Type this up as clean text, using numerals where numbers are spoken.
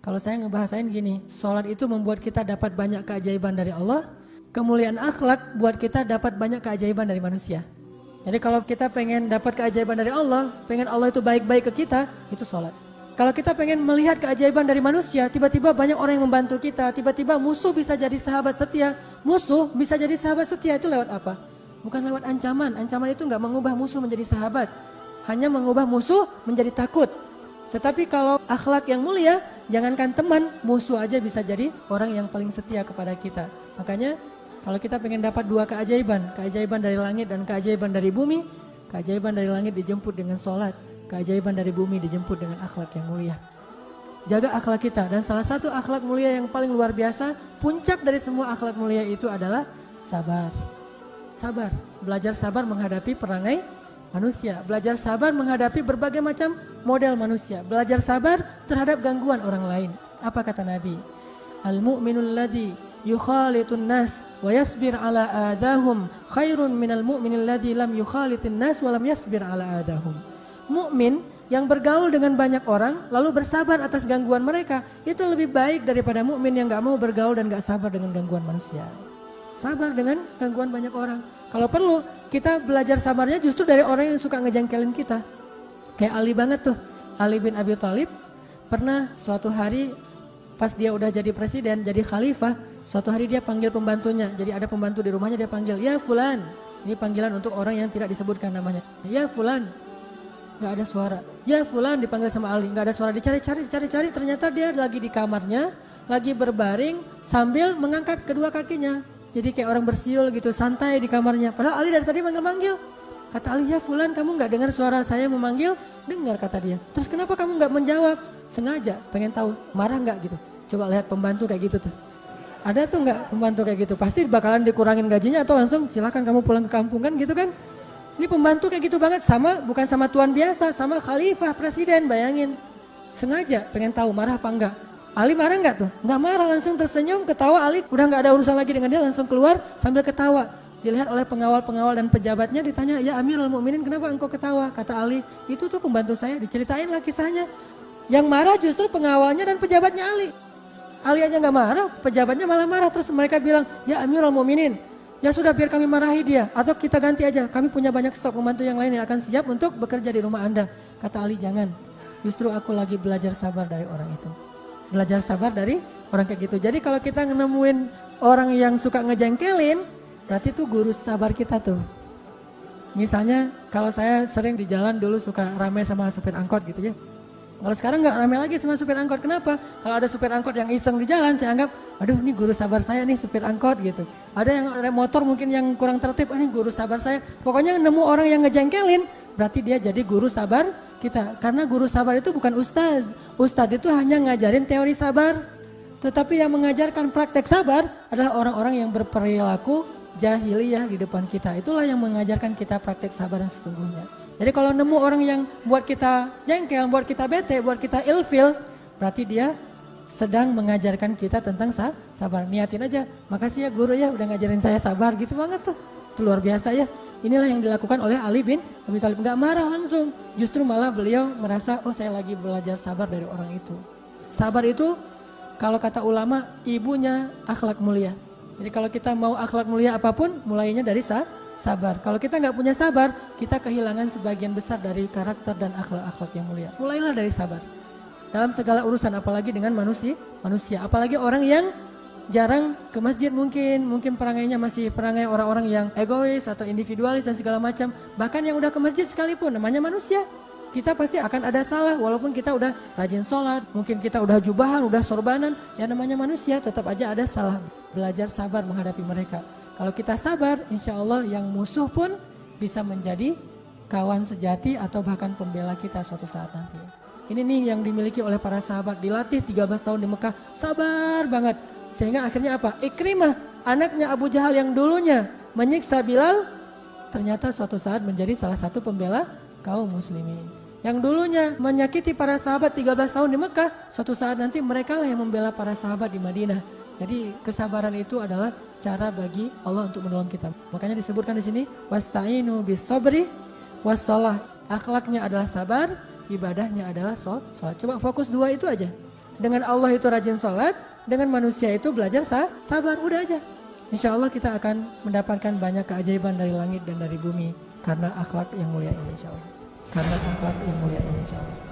Kalau saya ngebahasain gini, sholat itu membuat kita dapat banyak keajaiban dari Allah, kemuliaan akhlak buat kita dapat banyak keajaiban dari manusia. Jadi kalau kita pengen dapat keajaiban dari Allah, pengen Allah itu baik-baik ke kita, itu sholat. Kalau kita pengen melihat keajaiban dari manusia, tiba-tiba banyak orang yang membantu kita, tiba-tiba musuh bisa jadi sahabat setia. Musuh bisa jadi sahabat setia itu lewat apa? Bukan lewat ancaman. Ancaman itu nggak mengubah musuh menjadi sahabat, hanya mengubah musuh menjadi takut. Tetapi kalau akhlak yang mulia, jangankan teman, musuh aja bisa jadi orang yang paling setia kepada kita. Makanya kalau kita pengen dapat dua keajaiban dari langit dan keajaiban dari bumi, keajaiban dari langit dijemput dengan sholat, keajaiban dari bumi dijemput dengan akhlak yang mulia. Jaga akhlak kita, dan salah satu akhlak mulia yang paling luar biasa, puncak dari semua akhlak mulia itu adalah sabar. Sabar, belajar sabar menghadapi perangai manusia, belajar sabar menghadapi berbagai macam model manusia, belajar sabar terhadap gangguan orang lain. Apa kata Nabi? Al-mu'minul ladzi yukhalitun nas wa yasbir ala adahum khairun minal mu'minil ladzi lam yukhalitin nas wa lam yasbir ala adahum. Mukmin yang bergaul dengan banyak orang lalu bersabar atas gangguan mereka, itu lebih baik daripada mukmin yang enggak mau bergaul dan enggak sabar dengan gangguan manusia. Sabar dengan gangguan banyak orang. Kalau perlu, kita belajar sabarnya justru dari orang yang suka ngejengkelin kita. Kayak Ali banget tuh. Ali bin Abi Thalib pernah suatu hari pas dia udah jadi presiden, jadi khalifah, suatu hari dia panggil pembantunya. Jadi ada pembantu di rumahnya, dia panggil, "Ya Fulan." Ini panggilan untuk orang yang tidak disebutkan namanya. "Ya Fulan." Gak ada suara. "Ya Fulan," dipanggil sama Ali. Gak ada suara. Dicari. Ternyata dia lagi di kamarnya, lagi berbaring sambil mengangkat kedua kakinya. Jadi kayak orang bersiul gitu, santai di kamarnya. Padahal Ali dari tadi manggil-manggil. Kata Ali, "Ya Fulan, kamu gak dengar suara saya memanggil?" "Dengar," kata dia. "Terus kenapa kamu gak menjawab?" "Sengaja, pengen tahu marah gak gitu." Coba lihat pembantu kayak gitu tuh. Ada tuh gak pembantu kayak gitu? Pasti bakalan dikurangin gajinya atau langsung silakan kamu pulang ke kampung kan gitu kan. Ini pembantu kayak gitu banget, bukan sama tuan biasa, sama khalifah presiden, bayangin. Sengaja pengen tahu marah apa enggak. Ali marah enggak tuh? Enggak marah, langsung tersenyum, ketawa. Ali udah enggak ada urusan lagi dengan dia, langsung keluar sambil ketawa. Dilihat oleh pengawal-pengawal dan pejabatnya, ditanya, "Ya Amirul Mukminin, kenapa engkau ketawa?" Kata Ali, "Itu tuh pembantu saya." Diceritain lah kisahnya. Yang marah justru pengawalnya dan pejabatnya Ali. Ali aja enggak marah, pejabatnya malah marah. Terus mereka bilang, "Ya Amirul Mukminin, ya sudah biar kami marahi dia, atau kita ganti aja. Kami punya banyak stok pembantu yang lain yang akan siap untuk bekerja di rumah Anda." Kata Ali, "Jangan, justru aku lagi belajar sabar dari orang itu." Belajar sabar dari orang kayak gitu. Jadi kalau kita nemuin orang yang suka ngejengkelin, berarti itu guru sabar kita tuh. Misalnya kalau saya sering di jalan dulu suka ramai sama supir angkot gitu ya. Kalau sekarang nggak ramai lagi sama supir angkot. Kenapa? Kalau ada supir angkot yang iseng di jalan, saya anggap, aduh ini guru sabar saya nih supir angkot gitu. Ada yang ada motor mungkin yang kurang tertib, ini guru sabar saya. Pokoknya nemu orang yang ngejengkelin, berarti dia jadi guru sabar kita. Karena guru sabar itu bukan ustaz. Ustaz itu hanya ngajarin teori sabar. Tetapi yang mengajarkan praktek sabar adalah orang-orang yang berperilaku jahiliyah di depan kita. Itulah yang mengajarkan kita praktek sabar yang sesungguhnya. Jadi kalau nemu orang yang buat kita jengkel, buat kita bete, buat kita ilfil, berarti dia sedang mengajarkan kita tentang sabar. Niatin aja, "Makasih ya guru ya udah ngajarin saya sabar." Gitu banget tuh. Itu luar biasa ya. Inilah yang dilakukan oleh Ali bin Abi Thalib. Gak marah langsung, justru malah beliau merasa, oh saya lagi belajar sabar dari orang itu. Sabar itu kalau kata ulama ibunya akhlak mulia. Jadi kalau kita mau akhlak mulia apapun, mulainya dari sabar. Kalau kita gak punya sabar, kita kehilangan sebagian besar dari karakter dan akhlak-akhlak yang mulia. Mulailah dari sabar. Dalam segala urusan, apalagi dengan manusia. Apalagi orang yang jarang ke masjid, mungkin perangainya masih perangai orang-orang yang egois atau individualis dan segala macam. Bahkan yang udah ke masjid sekalipun, namanya manusia. Kita pasti akan ada salah, walaupun kita udah rajin sholat, mungkin kita udah jubahan, udah sorbanan, yang namanya manusia tetap aja ada salah. Belajar sabar menghadapi mereka. Kalau kita sabar, insya Allah yang musuh pun bisa menjadi kawan sejati atau bahkan pembela kita suatu saat nanti. Ini nih yang dimiliki oleh para sahabat, dilatih 13 tahun di Mekah, sabar banget. Sehingga akhirnya apa? Ikrimah, anaknya Abu Jahal yang dulunya menyiksa Bilal, ternyata suatu saat menjadi salah satu pembela kaum muslimin. Yang dulunya menyakiti para sahabat 13 tahun di Mekah, suatu saat nanti mereka lah yang membela para sahabat di Madinah. Jadi kesabaran itu adalah cara bagi Allah untuk menolong kita. Makanya disebutkan di sini, wasta'inu bis-sabri was-shalah. Akhlaknya adalah sabar, ibadahnya adalah sholat. Coba fokus dua itu aja. Dengan Allah itu rajin sholat, dengan manusia itu belajar sabar, udah aja. Insya Allah kita akan mendapatkan banyak keajaiban dari langit dan dari bumi karena akhlak yang mulia ini insya Allah. Karena akhlak yang mulia ini insya Allah.